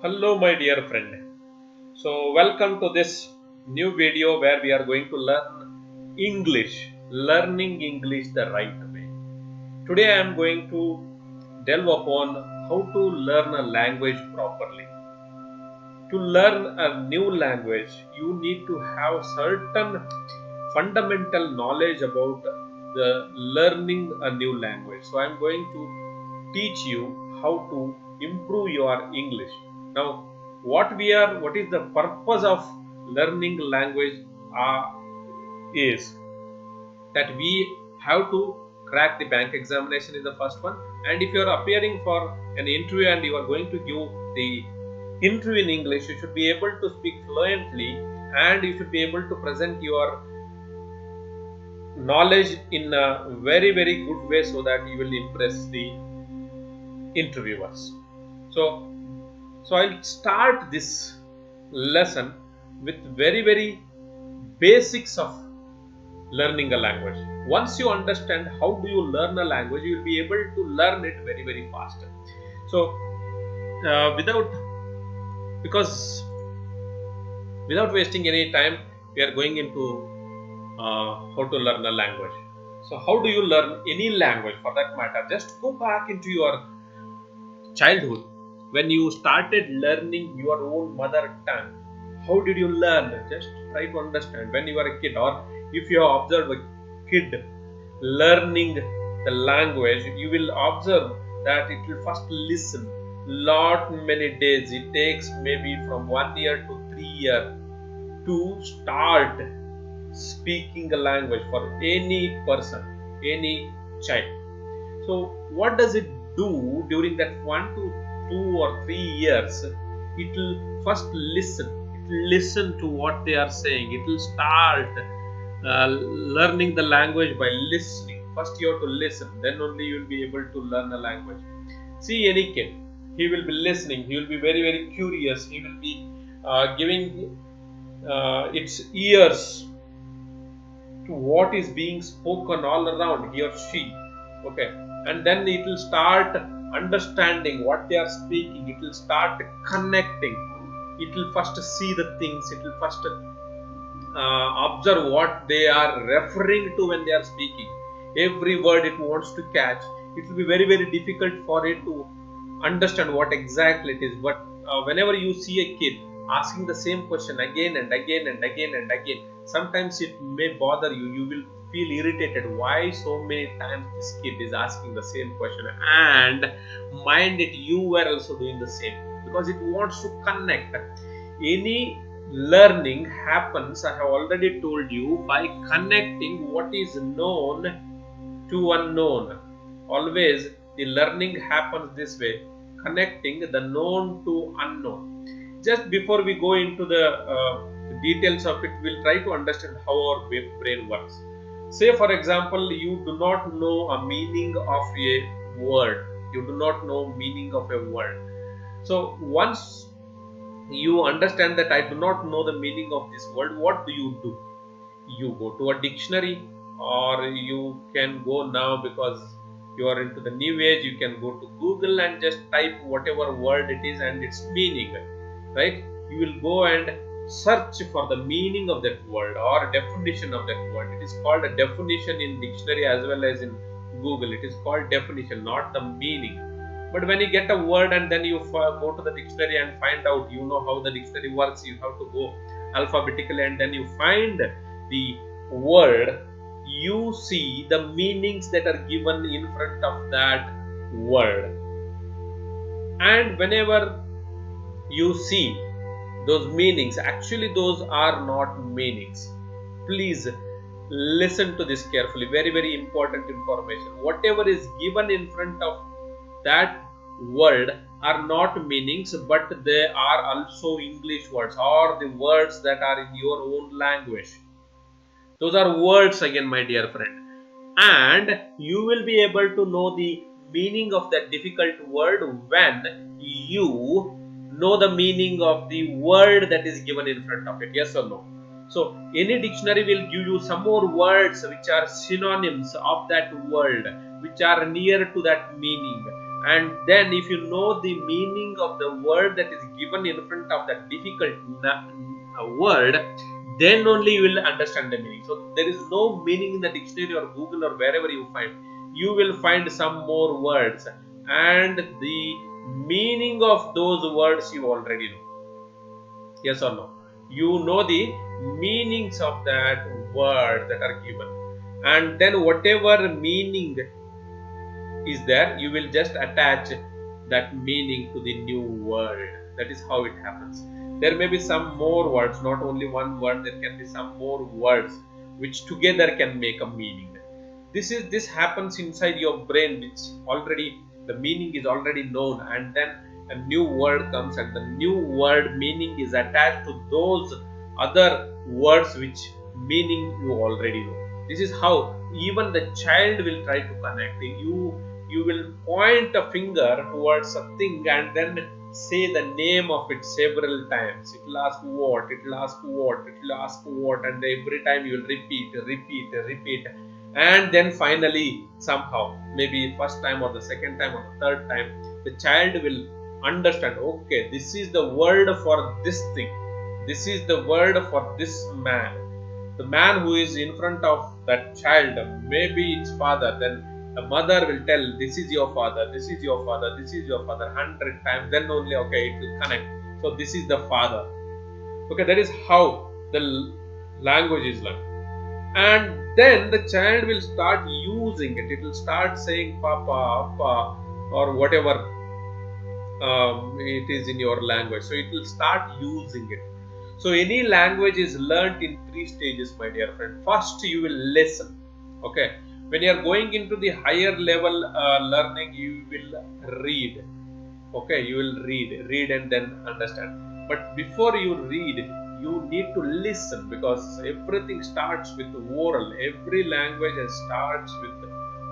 Hello my dear friend. So welcome to this new video where we are going to learning English the right way. Today I am going to delve upon how to learn a language properly. To learn a new language, you need to have certain fundamental knowledge about the learning a new language. So I am going to teach you how to improve your English. Now, what is the purpose of learning language is that we have to crack the bank examination is the first one. And if you are appearing for an interview and you are going to give the interview in English, you should be able to speak fluently and you should be able to present your knowledge in a very good way so that you will impress the interviewers. So I'll start this lesson with very basics of learning a language. Once you understand how do you learn a language, you will be able to learn it very fast. So without wasting any time, we are going into how to learn a language. So how do you learn any language for that matter? Just go back into your childhood when you started learning your own mother tongue. How did you learn? Just try to understand when you were a kid, or if you have observed a kid learning the language, you will observe that it will first listen lot many days. It takes maybe from 1 year to 3 years to start speaking a language for any person, any child. So what does it do during that 1 to 2 or 3 years? It will first listen to what they are saying. It will start learning the language by listening. First you have to listen, then only you will be able to learn a language. See any kid, he will be listening, he will be very curious, he will be giving its ears to what is being spoken all around he or she. Okay, and then it will start understanding what they are speaking. It will start connecting. It will first see the things. It will first observe what they are referring to when they are speaking. Every word it wants to catch. It will be very difficult for it to understand what exactly it is. But whenever you see a kid asking the same question again and again, sometimes it may bother you. You will feel irritated. Why so many times this kid is asking the same question? And mind it, you were also doing the same, because it wants to connect. Any learning happens, I have already told you, by connecting what is known to unknown. Always the learning happens this way, connecting the known to unknown. Just before we go into the details of it, we'll try to understand how our brain works. Say for example, you do not know a meaning of a word. You do not know meaning of a word. So once you understand that I do not know the meaning of this word, what do? You go to a dictionary, or you can go now, because you are into the new age, you can go to Google and just type whatever word it is and its meaning, right? You will go and search for the meaning of that word or definition of that word. It is called a definition in dictionary as well as in Google. It is called definition, not the meaning. But when you get a word and then you go to the dictionary and find out, you know how the dictionary works, you have to go alphabetically and then you find the word, you see the meanings that are given in front of that word. And whenever you see those meanings, actually those are not meanings. Please listen to this carefully. Very important information. Whatever is given in front of that word are not meanings, but they are also English words, or the words that are in your own language. Those are words again, my dear friend. And you will be able to know the meaning of that difficult word when you know the meaning of the word that is given in front of it. Yes or no? So any dictionary will give you some more words which are synonyms of that word, which are near to that meaning. and then if you know the meaning of the word that is given in front of that difficult word, then only you will understand the meaning. So there is no meaning in the dictionary or Google or wherever you find. You will find some more words, and the meaning of those words you already know. Yes or no? You know the meanings of that word that are given, and then whatever meaning is there, you will just attach that meaning to the new word. That is how it happens. There may be some more words, not only one word, there can be some more words which together can make a meaning. This happens inside your brain, which already the meaning is already known, and then a new word comes and the new word meaning is attached to those other words which meaning you already know. This is how even the child will try to connect. You will point a finger towards a thing and then say the name of it several times. It will ask what, it will ask what, it will ask what, and every time you will repeat, and then finally somehow, maybe first time or the second time or the third time, the child will understand, okay, this is the word for this thing, this is the word for this man. The man who is in front of that child, maybe its father, then the mother will tell, this is your father, this is your father, this is your father 100 times, then only okay it will connect. So this is the father. Okay, that is how the language is learned. And then the child will start using it. It will start saying papa, appa, or whatever it is in your language. So it will start using it. So any language is learnt in 3 stages, my dear friend. First, you will listen. Okay, when you are going into the higher level learning, you will read. Okay, you will read and then understand. But before you read, you need to listen, because everything starts with oral. Every language starts with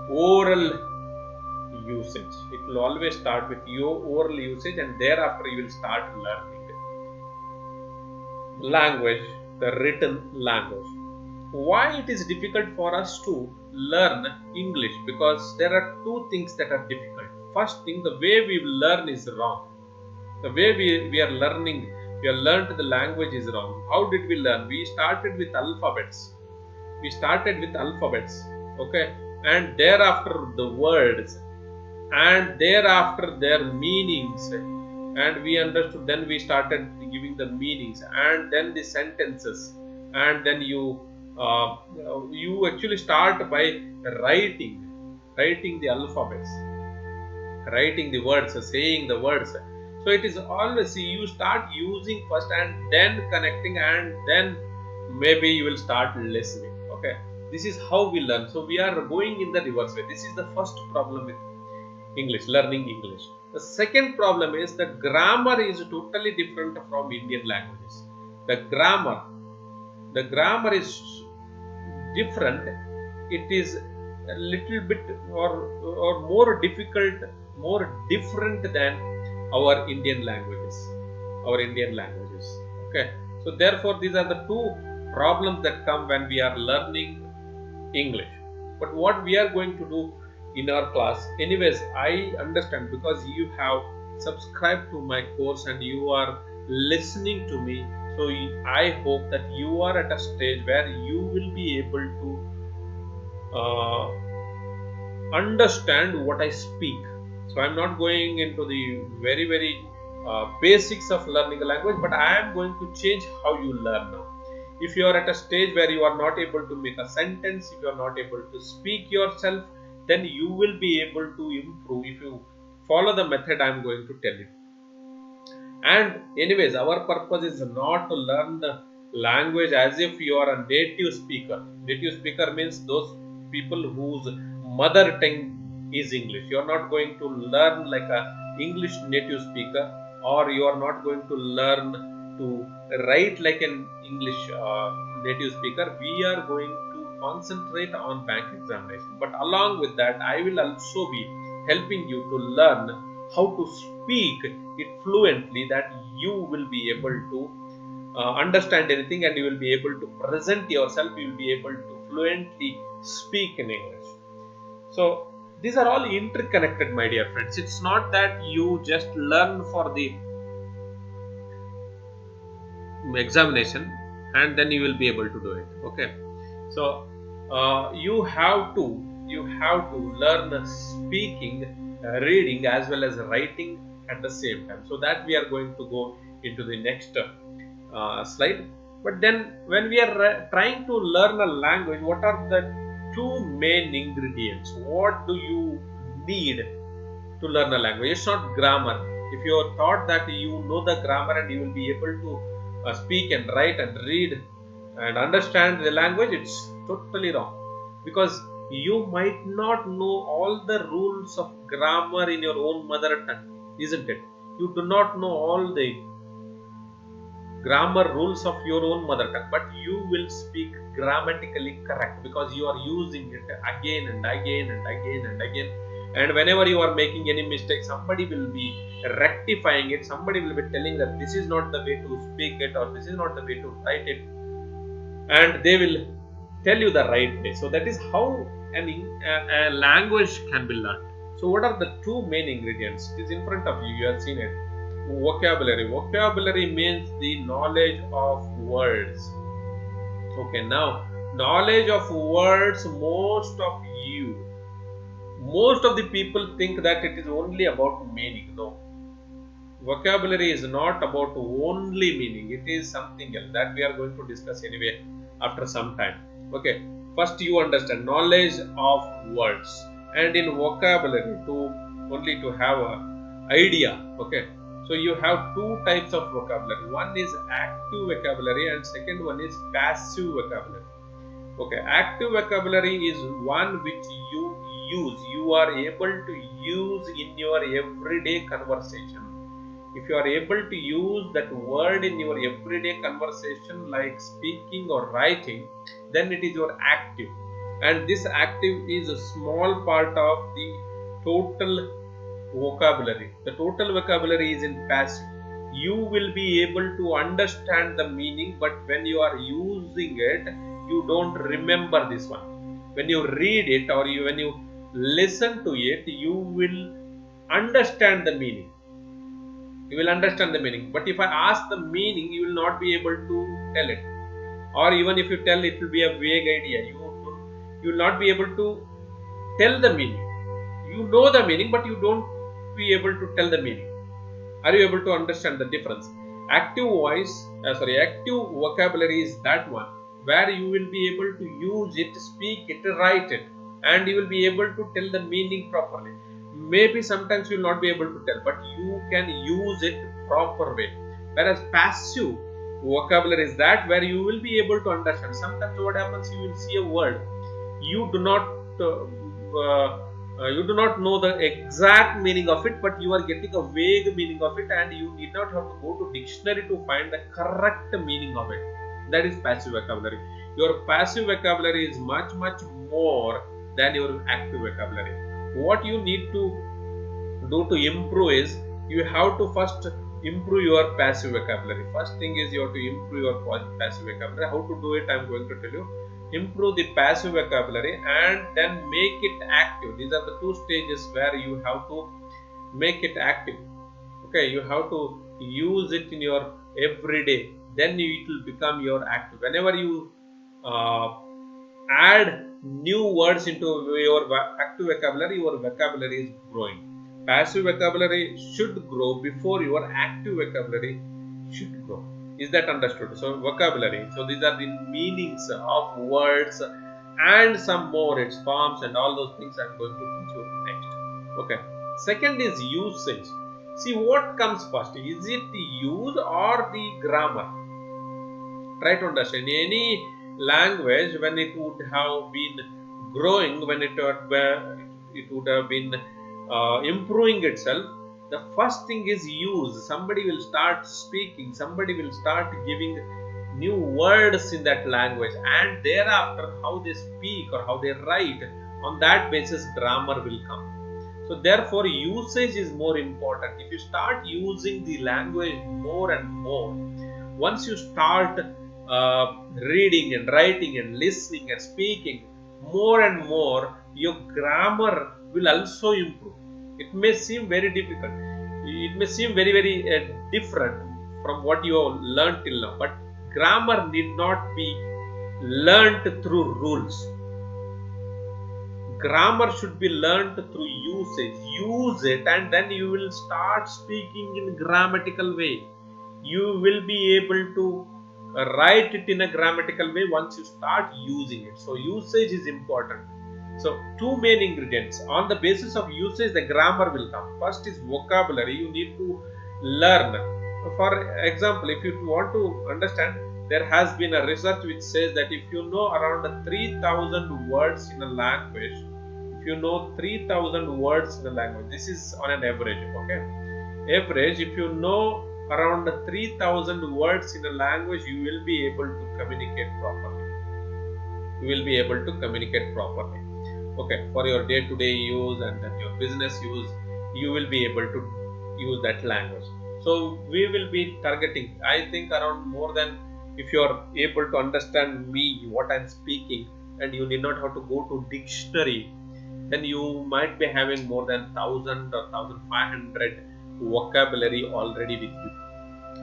oral usage. It will always start with your oral usage, and thereafter you will start learning language, the written language. Why it is difficult for us to learn English? Because there are 2 things that are difficult. First thing, the way we learn is wrong. The way we are learning, we have learned the language is wrong. How did we learn? We started with alphabets. Okay, and thereafter the words, and thereafter their meanings, and we understood. Then we started giving the meanings, and then the sentences, and then you actually start by writing the alphabets, writing the words, saying the words. So it is always, you start using first and then connecting, and then maybe you will start listening. Okay, this is how we learn. So we are going in the reverse way. This is the first problem with English, learning English. The second problem is the grammar is totally different from Indian languages. The grammar is different. It is a little bit or more difficult, more different than our Indian languages. Okay, so therefore these are the 2 problems that come when we are learning English. But what we are going to do in our class, anyways, I understand, because you have subscribed to my course and you are listening to me. So I hope that you are at a stage where you will be able to understand what I speak. So I am not going into the very basics of learning a language, but I am going to change how you learn now. If you are at a stage where you are not able to make a sentence, if you are not able to speak yourself, then you will be able to improve if you follow the method I am going to tell you. And anyways, our purpose is not to learn the language as if you are a native speaker. Native speaker means those people whose mother tongue is English. You are not going to learn like a English native speaker, or you are not going to learn to write like an English native speaker. We are going to concentrate on bank examination. But along with that, I will also be helping you to learn how to speak it fluently, that you will be able to understand anything, and you will be able to present yourself, you will be able to fluently speak in English. So these are all interconnected, my dear friends. It's not that you just learn for the examination and then you will be able to do it. Okay, so you have to learn speaking, reading as well as writing at the same time. So that we are going to go into the next slide. But then when we are trying to learn a language, what are the two main ingredients? What do you need to learn a language? It's not grammar. If you are thought that you know the grammar and you will be able to speak and write and read and understand the language, it's totally wrong, because you might not know all the rules of grammar in your own mother tongue, isn't it? You do not know all the grammar rules of your own mother tongue, but you will speak grammatically correct because you are using it again and again and again and again. And whenever you are making any mistake, somebody will be rectifying it. Somebody will be telling that this is not the way to speak it, or this is not the way to write it, and they will tell you the right way. So that is how a language can be learned. So what are the two main ingredients? It is in front of you. You have seen it. Vocabulary. Vocabulary means the knowledge of words. Okay, now knowledge of words, most of the people think that it is only about meaning. No, vocabulary is not about only meaning. It is something else that we are going to discuss anyway after some time. Okay, first you understand knowledge of words, and in vocabulary to have a idea. Okay, so you have two types of vocabulary. One is active vocabulary and second one is passive vocabulary. Okay, active vocabulary is one which you are able to use in your everyday conversation. If you are able to use that word in your everyday conversation like speaking or writing, then it is your active. And this active is a small part of the total vocabulary. The total vocabulary is in passive. You will be able to understand the meaning, but when you are using it, you don't remember this one. When you read it or when you listen to it, you will understand the meaning. You will understand the meaning. But if I ask the meaning, you will not be able to tell it. Or even if you tell, it will be a vague idea. You will not be able to tell the meaning. You know the meaning, but you don't be able to tell the meaning. Are you able to understand the difference? Active vocabulary is that one where you will be able to use it, speak it, write it, and you will be able to tell the meaning properly. Maybe sometimes you will not be able to tell, but you can use it proper way. Whereas passive vocabulary is that where you will be able to understand. Sometimes what happens, you will see a word, you do not know the exact meaning of it, but you are getting a vague meaning of it, and you need not have to go to dictionary to find the correct meaning of it. That is passive vocabulary. Your passive vocabulary is much more than your active vocabulary. What you need to do to improve is, you have to first improve your passive vocabulary. First thing is you have to improve your passive vocabulary. How to do it, I am going to tell you. Improve the passive vocabulary and then make it active. These are the two stages where you have to make it active. Okay, you have to use it in your everyday, then it will become your active. Whenever you add new words into your active vocabulary, your vocabulary is growing. Passive vocabulary should grow before your active vocabulary should grow. Is that understood? So vocabulary. So these are the meanings of words and some more, its forms and all those things I am going to teach you next. Okay. Second is usage. See, what comes first? Is it the use or the grammar? Try to understand. Any language, when it would have been growing, when it would have been improving itself, the first thing is use. Somebody will start speaking, somebody will start giving new words in that language, and thereafter how they speak or how they write, on that basis grammar will come. So therefore usage is more important. If you start using the language more and more, once you start reading and writing and listening and speaking more and more, your grammar will also improve. It may seem very difficult. It may seem very different from what you have learned till now. But grammar need not be learnt through rules. Grammar should be learnt through usage. Use it and then you will start speaking in grammatical way. You will be able to write it in a grammatical way once you start using it. So usage is important. So two main ingredients. On the basis of usage, the grammar will come. First is vocabulary. You need to learn. For example, if you want to understand, there has been a research which says that if you know around 3,000 words in a language, if you know 3,000 words in a language, this is on an average, okay? Average, if you know around 3,000 words in a language, you will be able to communicate properly. You will be able to communicate properly. Okay, for your day-to-day use and then your business use, you will be able to use that language. So we will be targeting, I think, around more than, if you are able to understand me, what I am speaking, and you need not have to go to dictionary, then you might be having more than 1,000 or 1,500 vocabulary already with you.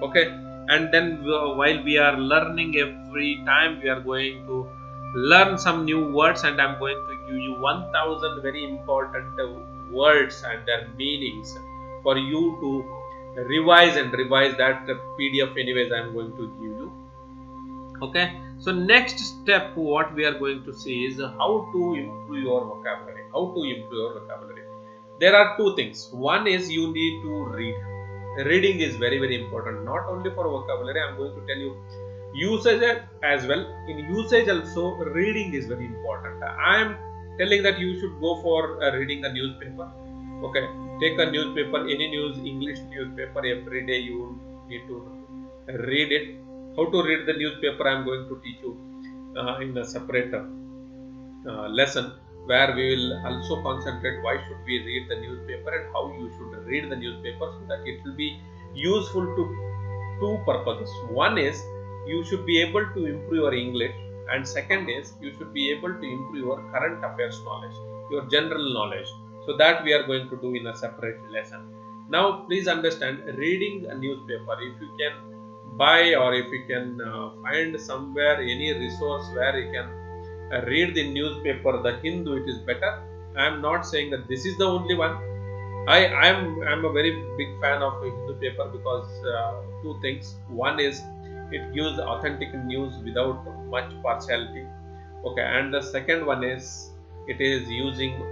Okay, and then while we are learning, every time we are going to learn some new words, and I'm going to give you 1,000 very important words and their meanings for you to revise that PDF anyways I'm going to give you. Okay, so next step what we are going to see is how to improve your vocabulary. There are two things. One is you need to read. Reading is very important, not only for vocabulary. I'm going to tell you usage as well. In usage also, reading is very important. I am telling that you should go for reading a newspaper. Okay, take a newspaper, any news, English newspaper, every day you need to read it. How to read the newspaper I am going to teach you in a separate lesson, where we will also concentrate why should we read the newspaper and how you should read the newspaper, so that it will be useful to two purposes. One is you should be able to improve your English, and second is you should be able to improve your current affairs knowledge, your general knowledge. So that we are going to do in a separate lesson. Now please understand, reading a newspaper, if you can buy or if you can find somewhere any resource where you can read the newspaper, the Hindu, it is better. I am not saying that this is the only one. I am a very big fan of Hindu paper because two things. One is it gives authentic news without much partiality. Okay, and the second one is it is using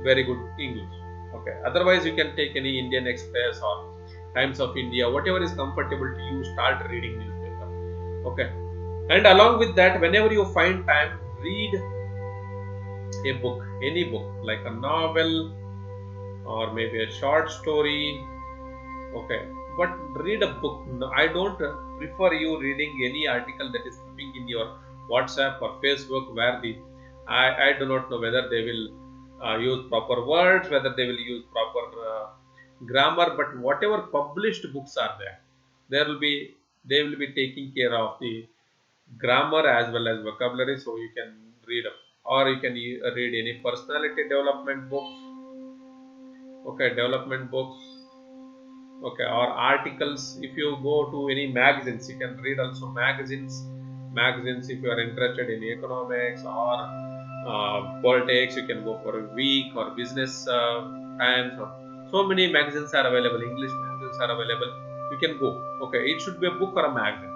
very good English. Okay, otherwise you can take any Indian Express or Times of India, whatever is comfortable to you, start reading newspaper. Okay, and along with that, whenever you find time, read a book, any book, like a novel or maybe a short story. Okay, but read a book. I don't prefer you reading any article that is coming in your WhatsApp or Facebook, where I do not know whether they will use proper words, whether they will use proper grammar, but whatever published books are there, they will be taking care of the grammar as well as vocabulary, so you can read them, or you can read any personality development books. Okay, development books. Okay, or articles. If you go to any magazines, you can read also magazines if you are interested in economics or politics. You can go for a week or business times, or so many magazines are available, English magazines are available. You can go. Okay, it should be a book or a magazine.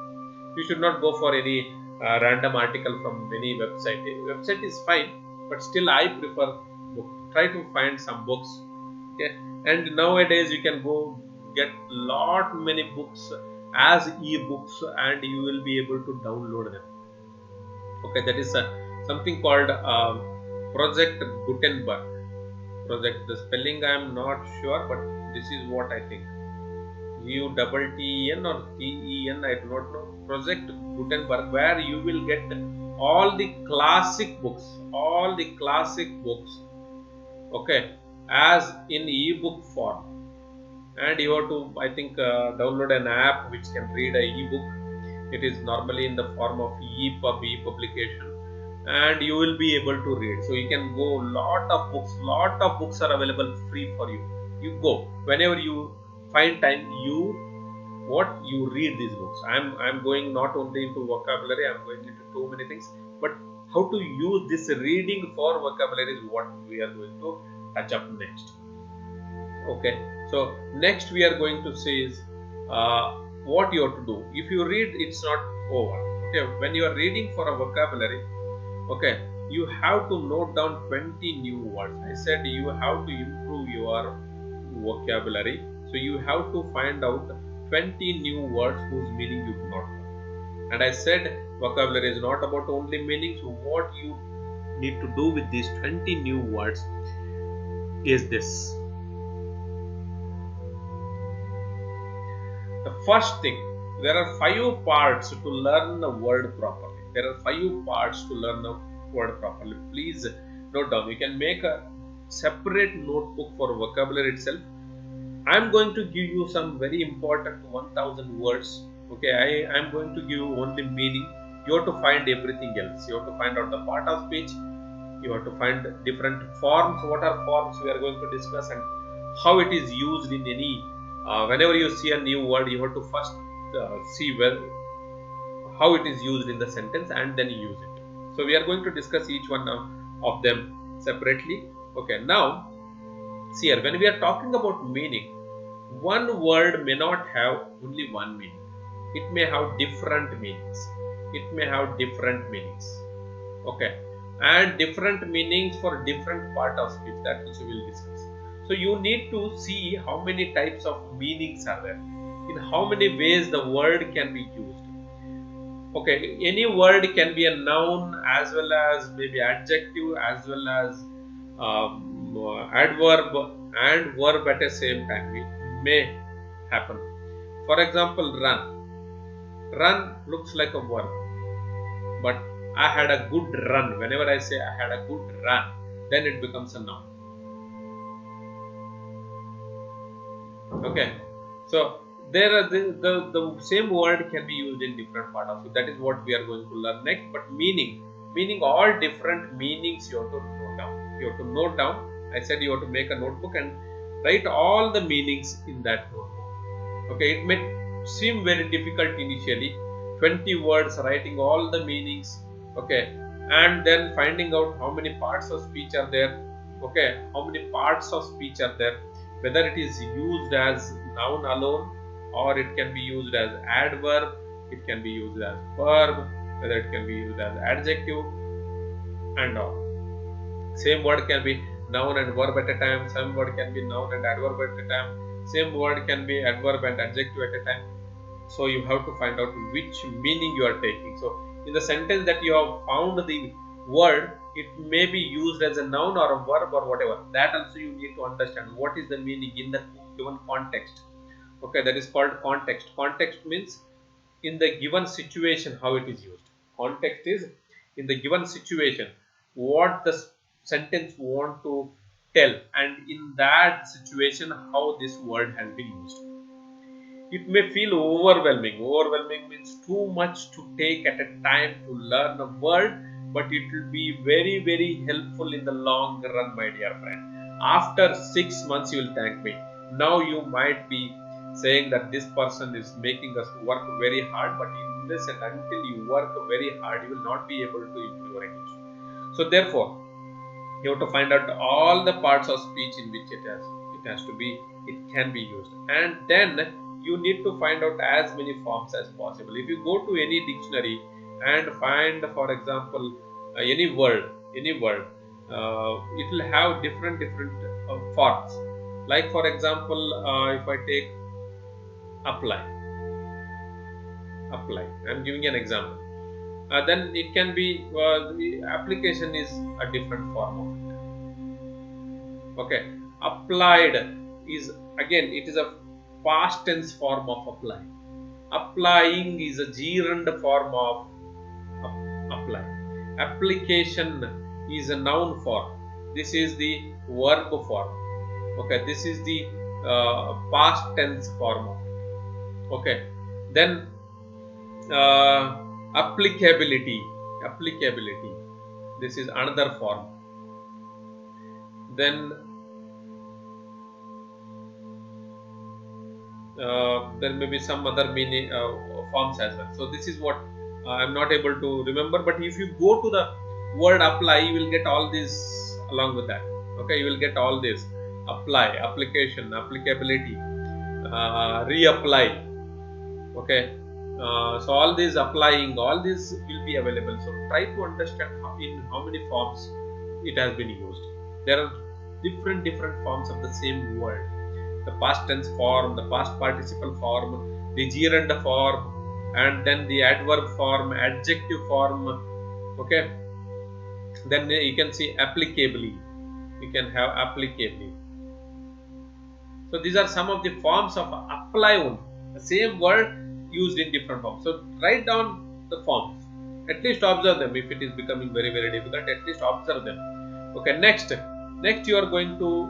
You should not go for any random article from any website. Website is fine, but still I prefer book. Try to find some books. Okay, and nowadays you can go get lot many books as e-books, and you will be able to download them. Okay, that is something called Project Gutenberg. Project, the spelling I am not sure, but this is what I think. Gutten or Ten, I do not know. Project Gutenberg, where you will get all the classic books, okay, as in e-book form. And you have to, I think, download an app which can read a e-book. It is normally in the form of EPUB, e-publication. and you will be able to read. So you can go, lot of books are available free for you. You go whenever you find time, you read these books. I'm going not only into vocabulary, I'm going into too many things, but how to use this reading for vocabulary is what we are going to touch up next. Okay, so next we are going to say is what you have to do. If you read, it's not over. Okay, when you are reading for a vocabulary, okay, you have to note down 20 new words. I said you have to improve your vocabulary, so you have to find out 20 new words whose meaning you do not know. And I said vocabulary is not about only meaning. So what you need to do with these 20 new words is this. The first thing, there are 5 parts to learn a word properly. There are 5 parts to learn a word properly. Please note down. You can make a separate notebook for vocabulary itself. I am going to give you some very important 1000 words. Okay, I am going to give you only meaning. You have to find everything else. You have to find out the part of speech. You have to find different forms. What are forms we are going to discuss, and how it is used in any. Whenever you see a new word, you have to first see how it is used in the sentence and then use it. So we are going to discuss each one of them separately. Okay, now see here, when we are talking about meaning, one word may not have only one meaning. It may have different meanings. It may have different meanings. Okay, and different meanings for different part of speech, that also we will discuss. So you need to see how many types of meanings are there, in how many ways the word can be used. Okay, any word can be a noun as well as maybe adjective as well as adverb and verb at the same time. It may happen. For example, run. Run looks like a verb, but I had a good run. Whenever I say I had a good run, then it becomes a noun. Okay, so there are the same word can be used in different parts of it. That is what we are going to learn next. But meaning all different meanings you have to note down. You have to note down. I said you have to make a notebook and write all the meanings in that notebook. Okay, it may seem very difficult initially. 20 words, writing all the meanings. Okay, and then finding out how many parts of speech are there. Okay, how many parts of speech are there, whether it is used as noun alone or it can be used as adverb, it can be used as verb, whether it can be used as adjective and all. Same word can be noun and verb at a time, same word can be noun and adverb at a time, same word can be adverb and adjective at a time. So you have to find out which meaning you are taking. So in the sentence that you have found the word, it may be used as a noun or a verb or whatever. That also you need to understand what is the meaning in the given context. Okay, that is called context. Context means in the given situation how it is used. Context is in the given situation what the sentence want to tell, and in that situation how this word has been used. It may feel overwhelming. Overwhelming means too much to take at a time to learn a word, but it will be very, very helpful in the long run, my dear friend. After 6 months, you will thank me. Now you might be saying that this person is making us work very hard, but in this and until you work very hard, you will not be able to improve your English. So therefore, you have to find out all the parts of speech in which it can be used, and then you need to find out as many forms as possible. If you go to any dictionary and find, for example, any word, it will have different forms. Like for example, if I take apply, I'm giving an example. Then it can be the application is a different form of it. Okay, applied is again, it is a past tense form of apply. Applying is a gerund form of apply. Application is a noun form. This is the verb form. Okay, this is the past tense form of it. Okay, then applicability. This is another form. Then there may be some other meaning forms as well. So this is what I'm not able to remember. But if you go to the word apply, you will get all this along with that. Okay, you will get all this: apply, application, applicability, reapply. Okay, so all these applying, all this will be available. So try to understand in how many forms it has been used. There are different forms of the same word: the past tense form, the past participle form, the gerund form, and then the adverb form, adjective form. Okay, then you can see applicably. You can have applicably. So these are some of the forms of apply only. The same word used in different forms. So write down the forms. At least observe them. If it is becoming very difficult, at least observe them. Okay, next you are going to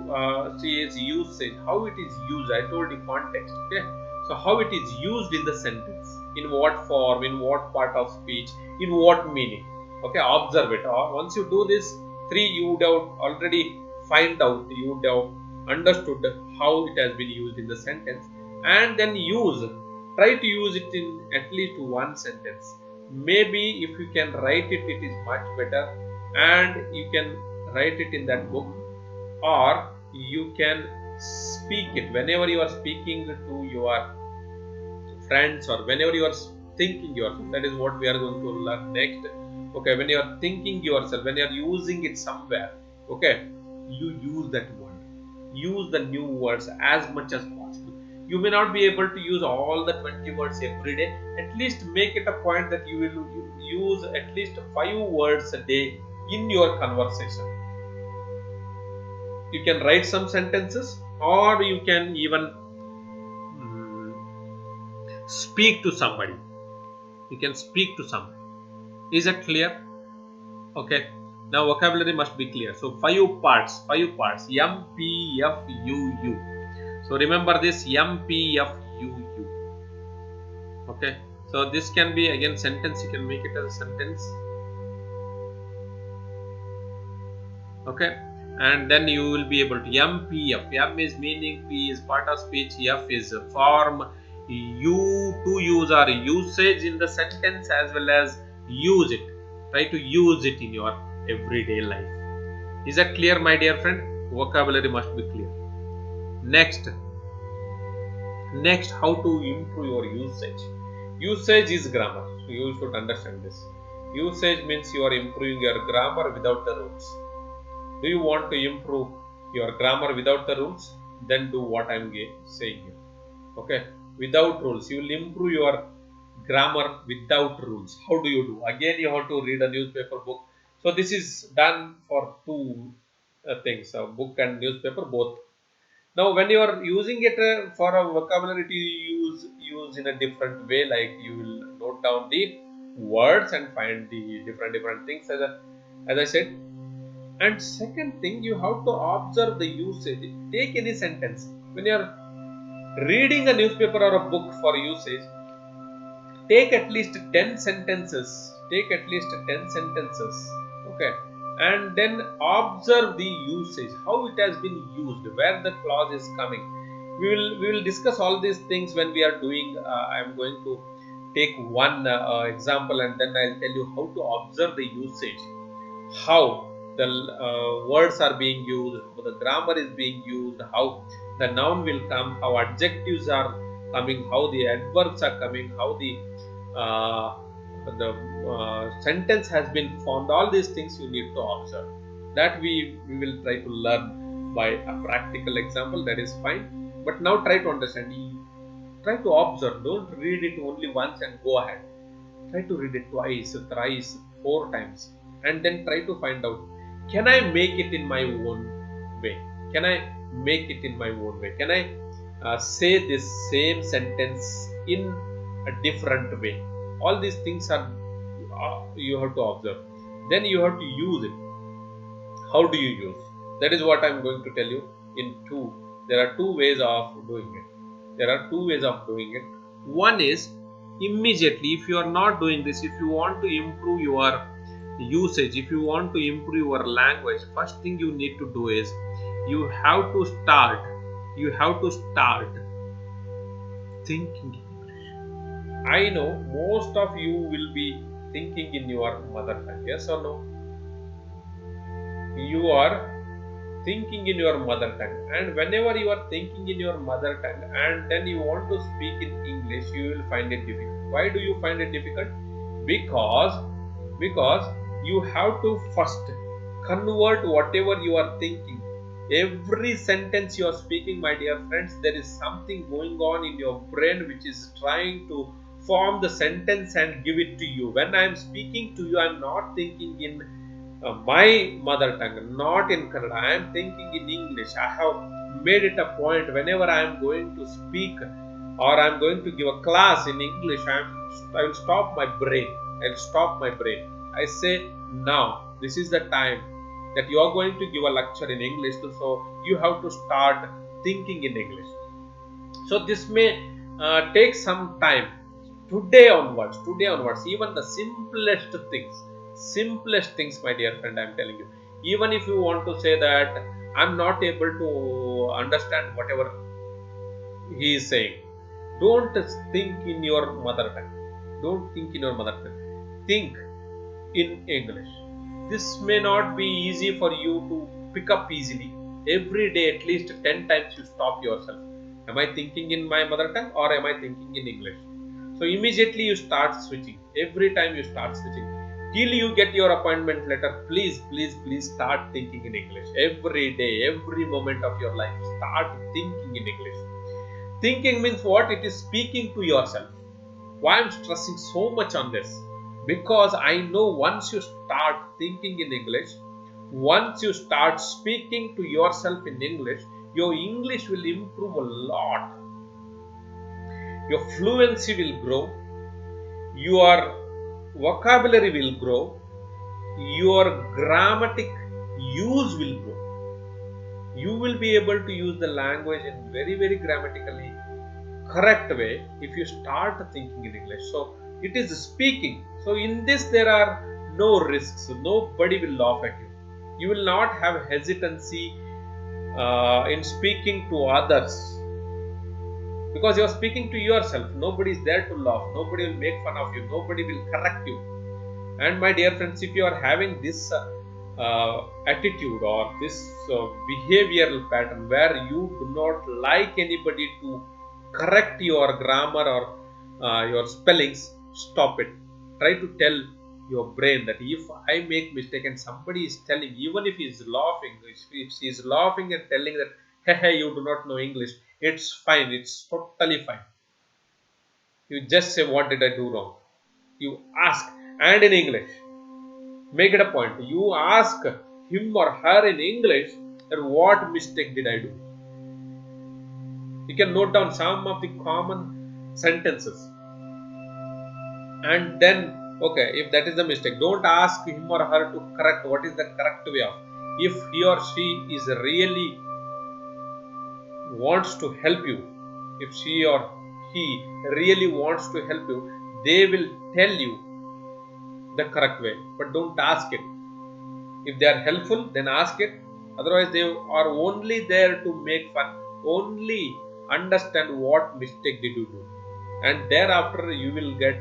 see is usage. How it is used. I told you context. Okay, so how it is used in the sentence. In what form, in what part of speech, in what meaning. Okay, observe it. Once you do this, you would have already find out. You would have understood how it has been used in the sentence, and then try to use it in at least one sentence. Maybe if you can write it, it is much better, and you can write it in that book, or you can speak it whenever you are speaking to your friends, or whenever you are thinking yourself. That is what we are going to learn next. Okay, when you are thinking yourself, when you are using it somewhere, okay, you use that word. Use the new words as much as possible. You may not be able to use all the 20 words every day. At least make it a point that you will use at least 5 words a day in your conversation. You can write some sentences, or you can even speak to somebody. You can speak to somebody. Is that clear? Okay. Now vocabulary must be clear. So 5 parts. M, P, F, U, U. So remember this: M, P, F, U, U. Okay. So this can be again sentence. You can make it as a sentence. Okay. And then you will be able to M, P, F. M is meaning, P is part of speech, F is form, U to use or usage in the sentence, as well as use it. Try to use it in your everyday life. Is that clear, my dear friend? Vocabulary must be clear. Next, how to improve your usage. Usage is grammar. So you should understand this. Usage means you are improving your grammar without the rules. Do you want to improve your grammar without the rules? Then do what I am saying here. Okay, without rules, you will improve your grammar without rules. How do you do? Again, you have to read a newspaper book. So this is done for two things: a book and newspaper, both. Now, when you are using it for a vocabulary, you use in a different way. Like you will note down the words and find the different things, as I said. And second thing, you have to observe the usage. Take any sentence. When you are reading a newspaper or a book for usage, take at least 10 sentences. Okay. And then observe the usage, how it has been used, where the clause is coming. We will discuss all these things when we are doing. I am going to take one example, and then I'll tell you how to observe the usage, how the words are being used, how the grammar is being used, how the noun will come, how adjectives are coming, how the adverbs are coming, how the sentence has been formed. All these things you need to observe. That we will try to learn by a practical example. That is fine. But now try to understand. Try to observe. Don't read it only once and go ahead. Try to read it twice, thrice, 4 times, and then try to find out, can I make it in my own way? Can I make it in my own way? Can I say this same sentence in a different way? All these things are you have to observe. Then you have to use it. How do you use? That is what I am going to tell you in 2. There are 2 ways of doing it. One is immediately. If you are not doing this, if you want to improve your usage, if you want to improve your language, first thing you need to do is you have to start thinking English. I know most of you will be thinking in your mother tongue, yes or no? You are thinking in your mother tongue, and whenever you are thinking in your mother tongue and then you want to speak in English, you will find it difficult. Why do you find it difficult? Because you have to first convert whatever you are thinking. Every sentence you are speaking, my dear friends, there is something going on in your brain which is trying to form the sentence and give it to you. When I am speaking to you, I am not thinking in my mother tongue, not in Kannada. I am thinking in English. I have made it a point whenever I am going to speak or I am going to give a class in English, I will stop my brain. I say, now this is the time that you are going to give a lecture in English, so you have to start thinking in English. So this may take some time. Today onwards, even the simplest things, my dear friend, I am telling you. Even if you want to say that I am not able to understand whatever he is saying, don't think in your mother tongue. Think in English. This may not be easy for you to pick up easily. Every day, at least 10 times, you stop yourself. Am I thinking in my mother tongue or am I thinking in English? So immediately you start switching. Every time you start switching. Till you get your appointment letter, please start thinking in English. Every day, every moment of your life, start thinking in English. Thinking means what? It is speaking to yourself. Why I am stressing so much on this? Because I know once you start thinking in English, once you start speaking to yourself in English, your English will improve a lot. Your fluency will grow. Your vocabulary will grow. Your grammatic use will grow. You will be able to use the language in very grammatically correct way if you start thinking in English. So it is speaking. So in this there are no risks. Nobody will laugh at you. You will not have hesitancy in speaking to others, because you are speaking to yourself. Nobody is there to laugh. Nobody will make fun of you. Nobody will correct you. And my dear friends, if you are having this attitude or this behavioral pattern where you do not like anybody to correct your grammar or your spellings, stop it. Try to tell your brain that if I make mistake and somebody is telling, even if he is laughing, if he is laughing and telling that, hey, you do not know English, it's fine, it's totally fine. You just say, what did I do wrong? You ask, and in English. Make it a point. You ask him or her in English that what mistake did I do? You can note down some of the common sentences. And then, okay, if that is the mistake, don't ask him or her to correct what is the correct way of. If he or she is really wants to help you, if she or he really wants to help you, they will tell you the correct way, but don't ask it. If they are helpful, then ask it. Otherwise, they are only there to make fun. Only understand what mistake did you do, and thereafter you will get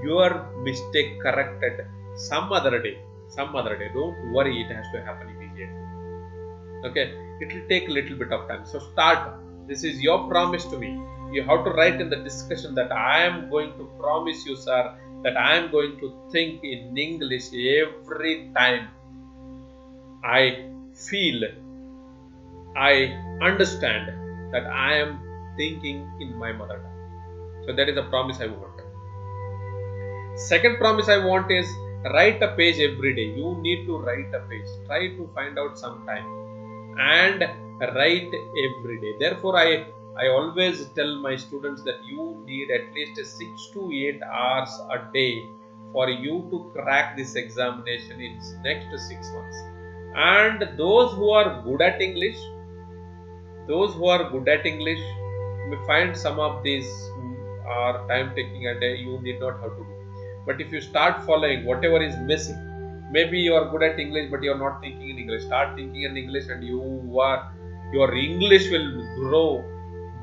your mistake corrected some other day. Don't worry, it has to happen immediately. Okay, it will take a little bit of time. So start. This is your promise to me. You have to write in the discussion that I am going to promise you, sir, that I am going to think in English every time I feel, I understand that I am thinking in my mother tongue. So that is a promise I want. Second promise I want is write a page every day. You need to write a page. Try to find out some time and write every day. Therefore, I always tell my students that you need at least 6 to 8 hours a day for you to crack this examination in next 6 months. And those who are good at English, you may find some of these are time taking a day, you need not have to do. But if you start following whatever is missing, Maybe you are good at English, but you are not thinking in English. Start thinking in English, and your English will grow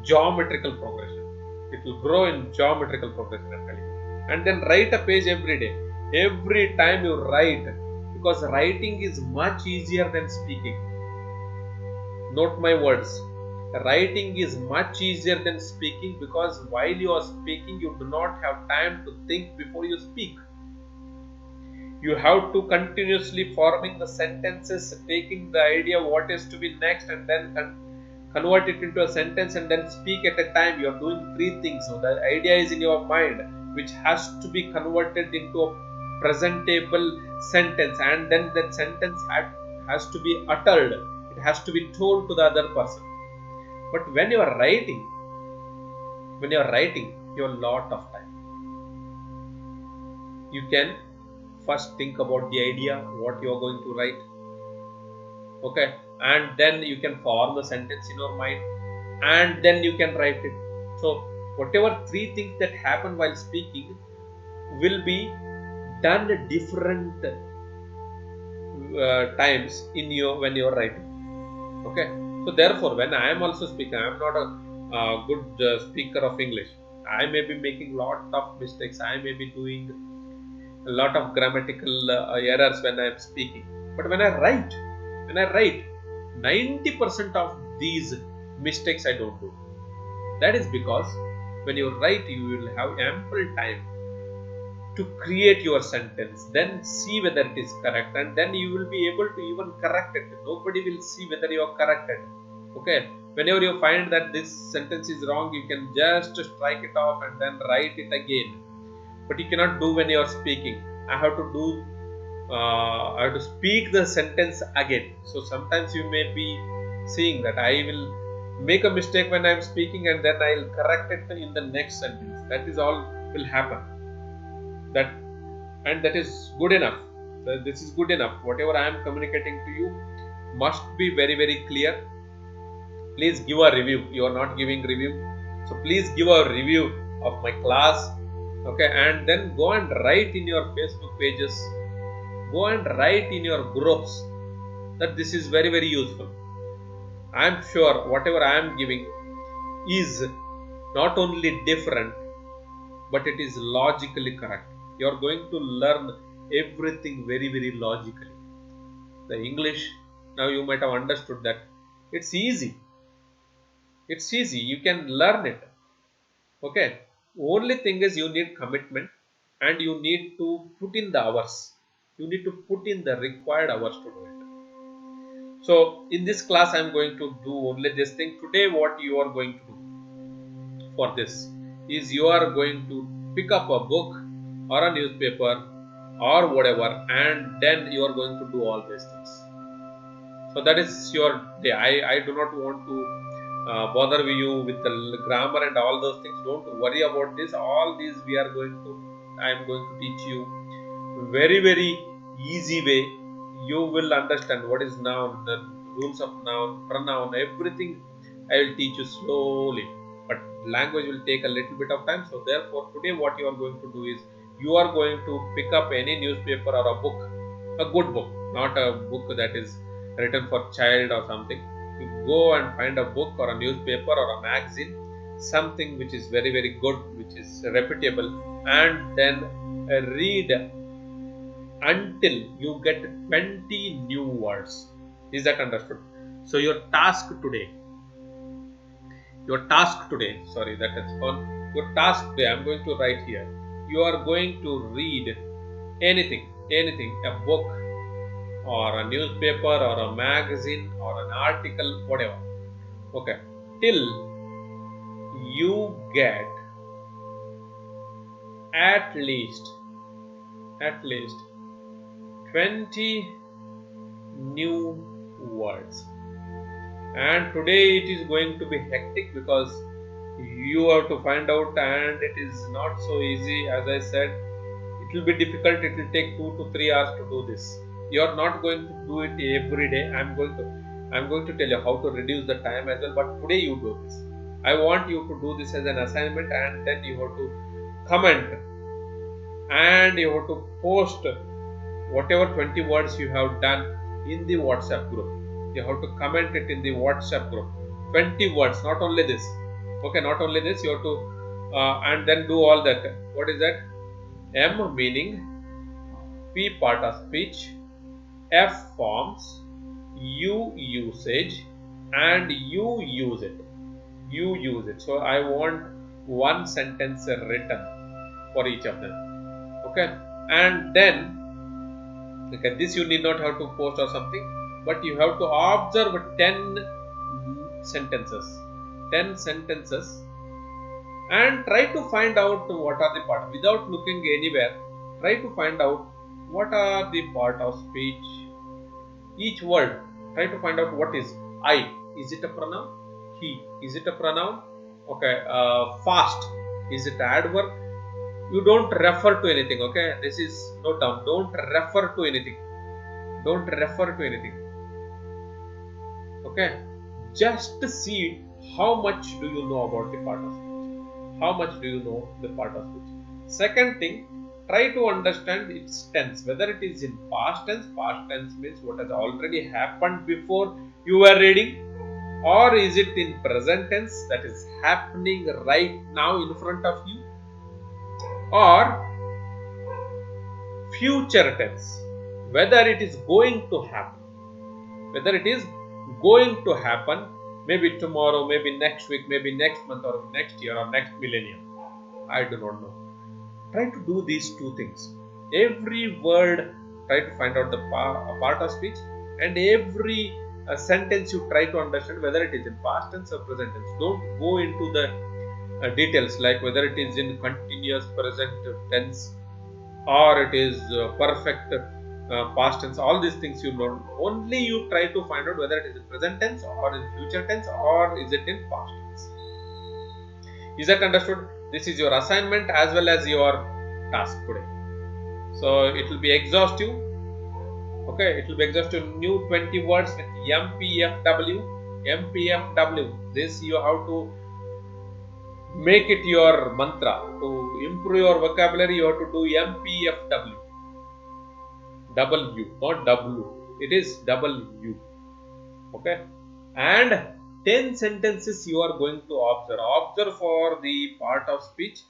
geometrical progression. It will grow in geometrical progression, I'm telling you. And then write a page every day. Every time you write, because writing is much easier than speaking. Note my words. Writing is much easier than speaking, because while you are speaking, you do not have time to think before you speak. You have to continuously forming the sentences, taking the idea what is to be next, and then convert it into a sentence, and then speak at a time. You are doing three things. So the idea is in your mind, which has to be converted into a presentable sentence, and then that sentence has to be uttered. It has to be told to the other person. But when you are writing, you have a lot of time. You can first think about the idea, what you are going to write. Okay, and then you can form the sentence in your mind, and then you can write it. So whatever three things that happen while speaking will be done different times in when you are writing. Okay, so therefore, when I am also speaking, I am not a good speaker of English. I may be making lot of mistakes. I may be doing a lot of grammatical errors when I am speaking. But when I write, 90% of these mistakes I don't do. That is because when you write, you will have ample time to create your sentence, then see whether it is correct, and then you will be able to even correct it. Nobody will see whether you are corrected. Okay, whenever you find that this sentence is wrong, you can just strike it off and then write it again. But you cannot do when you are speaking. I have to speak the sentence again. So sometimes you may be seeing that I will make a mistake when I am speaking, and then I will correct it in the next sentence. That is all will happen. That is good enough. This is good enough. Whatever I am communicating to you must be very, very clear. Please give a review. You are not giving review, so please give a review of my class. Okay, and then go and write in your Facebook pages, go and write in your groups that this is very, very useful. I am sure whatever I am giving is not only different, but it is logically correct. You are going to learn everything very, very logically. The English, now you might have understood that it's easy. It's easy. You can learn it. Okay. Only thing is you need commitment, and you need to put in the hours. You need to put in the required hours to do it. So in this class, I am going to do only this thing. Today, what you are going to do for this is you are going to pick up a book or a newspaper or whatever, and then you are going to do all these things. So that is your day. I do not want to bother you with the grammar and all those things. Don't worry about this. All these I am going to teach you very, very easy way. You will understand what is noun, the rules of noun, pronoun, everything I will teach you slowly. But language will take a little bit of time. So therefore, today what you are going to do is you are going to pick up any newspaper or a book, a good book, not a book that is written for child or something. You go and find a book or a newspaper or a magazine, something which is very, very good, which is reputable, and then read until you get 20 new words. Is that understood? So your task today, sorry, that is on your task today. I'm going to write here. You are going to read anything, a book or a newspaper or a magazine or an article, whatever. Okay, till you get at least 20 new words. And today it is going to be hectic because you have to find out, and it is not so easy. As I said, it will be difficult. It will take 2 to 3 hours to do this. You are not going to do it every day. I'm going to tell you how to reduce the time as well, but today you do this. I want you to do this as an assignment, and then you have to comment, and you have to post whatever 20 words you have done in the WhatsApp group. You have to comment it in the WhatsApp group. 20 words, not only this. Okay, not only this, you have to and then do all that. What is that? M meaning, P part of speech, F forms, U usage, and you use it. You use it. So I want one sentence written for each of them. Okay, and then okay, this you need not have to post or something, but you have to observe 10 sentences. 10 sentences and try to find out what are the part without looking anywhere. Try to find out what are the part of speech. Each word, try to find out what is I. Is it a pronoun? He. Is it a pronoun? Okay. Fast. Is it adverb? You don't refer to anything. Okay. This is note down. Don't refer to anything. Don't refer to anything. Okay. Just see how much do you know about the part of speech. How much do you know the part of speech? Second thing, try to understand its tense, whether it is in past tense. Past tense means what has already happened before you were reading, or is it in present tense, that is happening right now in front of you, or future tense, whether it is going to happen, whether it is going to happen, maybe tomorrow, maybe next week, maybe next month, or next year, or next millennium. I do not know. Try to do these two things. Every word, try to find out the part of speech, and every sentence you try to understand whether it is in past tense or present tense. Don't go into the details like whether it is in continuous present tense or it is perfect past tense. All these things you know. Only you try to find out whether it is in present tense or in future tense or is it in past tense. Is that understood? This is your assignment as well as your task today. So it will be exhaustive. Okay, it will be exhaustive. New 20 words with MPFW. MPFW. This you have to make it your mantra. To improve your vocabulary, you have to do MPFW. W, not W. It is W. Okay, and 10 sentences you are going to observe. Observe for the part of speech.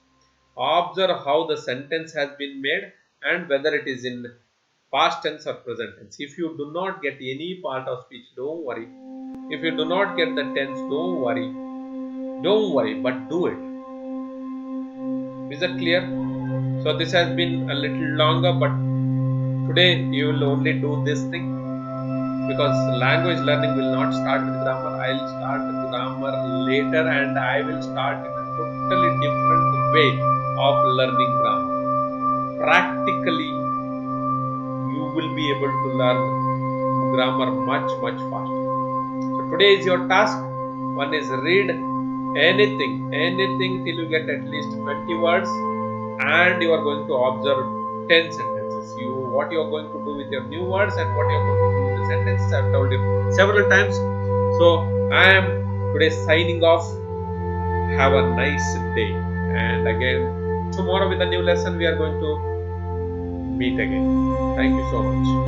Observe how the sentence has been made and whether it is in past tense or present tense. If you do not get any part of speech, don't worry. If you do not get the tense, don't worry. Don't worry, but do it. Is that clear? So this has been a little longer, but today you will only do this thing. Because language learning will not start with grammar. I will start with grammar later and I will start in a totally different way of learning grammar. Practically, you will be able to learn grammar much faster. So today is your task. One is read anything till you get at least 20 words and you are going to observe 10 sentences. What you are going to do with your new words and what you are going to do with the sentences, I have told you several times. So I am today signing off. Have a nice day, and again tomorrow with a new lesson we are going to meet again. Thank you so much.